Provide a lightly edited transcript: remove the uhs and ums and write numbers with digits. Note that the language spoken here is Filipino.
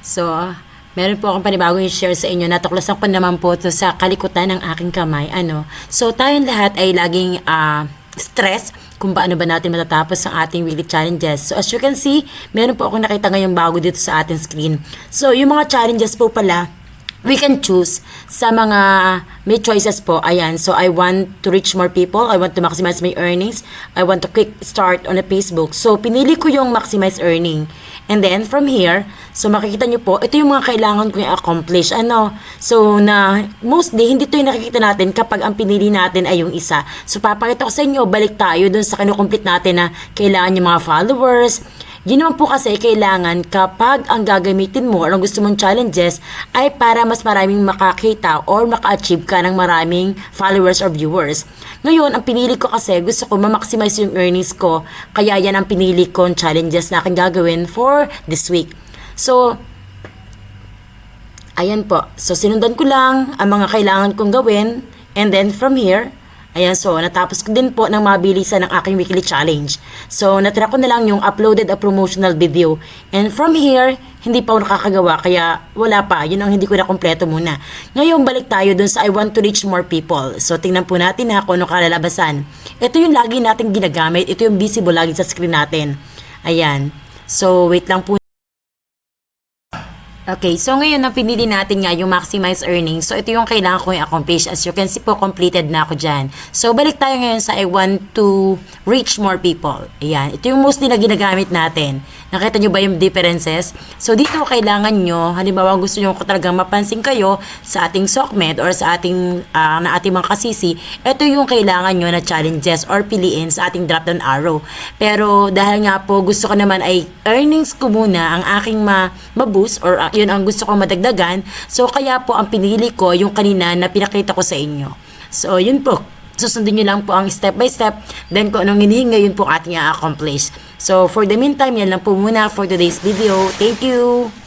So, meron po akong panibagong i-share sa inyo. Natuklasan ko naman po to sa kalikutan ng aking kamay. So, tayong lahat ay laging stress kung paano ba natin matatapos ang ating weekly challenges. So, as you can see, meron po akong nakita ngayong bago dito sa ating screen. So, yung mga challenges po pala, we can choose sa mga may choices po. Ayan. So, I want to reach more people. I want to maximize my earnings. I want to quick start on a Facebook. So, pinili ko yung maximize earning. And then, from here, so makikita nyo po, ito yung mga kailangan ko i-accomplish. So, na mostly, hindi ito yung nakikita natin kapag ang pinili natin ay yung isa. So, papakita ko sa inyo, balik tayo dun sa kinukomplete natin na kailangan yung mga followers. Yun naman po kasi kailangan kapag ang gagamitin mo or ang gusto mong challenges ay para mas maraming makakita or maka-achieve ka ng maraming followers or viewers. Ngayon, ang pinili ko kasi gusto ko ma-maximize yung earnings ko, kaya yan ang pinili kong challenges na aking gagawin for this week. So, ayan po. So, sinundan ko lang ang mga kailangan kong gawin and then from here, ayan, so natapos ko din po ng mabilisan ng aking weekly challenge. So, natira ko na lang yung uploaded a promotional video. And from here, hindi pa ako nakakagawa, kaya wala pa. Yun ang hindi ko na kompleto muna. Ngayon, balik tayo dun sa I want to reach more people. So, tingnan po natin kung ano kalalabasan. Ito yung lagi nating ginagamit. Ito yung visible lagi sa screen natin. Ayan. So, wait lang po. Okay, so ngayon na pinili natin nga yung maximize earnings. So ito yung kailangan ko i-accomplish. As you can see po, completed na ako dyan. So balik tayo ngayon sa I want to reach more people. Ayan, ito yung mostly na ginagamit natin. Nakita nyo ba yung differences? So dito kailangan nyo, halimbawa gusto nyo ko talagang mapansin kayo sa ating SOCMED or sa ating, na ating mga kasisi, ito yung kailangan nyo na challenges or piliin sa ating drop down arrow. Pero dahil nga po gusto ko naman ay earnings ko muna ang aking ma-boost or yun ang gusto kong madagdagan. So, kaya po ang pinili ko yung kanina na pinakita ko sa inyo. So, yun po. Susundin nyo lang po ang step by step. Then, kung anong hinihinga, yun po ating i-accomplish. So, for the meantime, yan lang po muna for today's video. Thank you!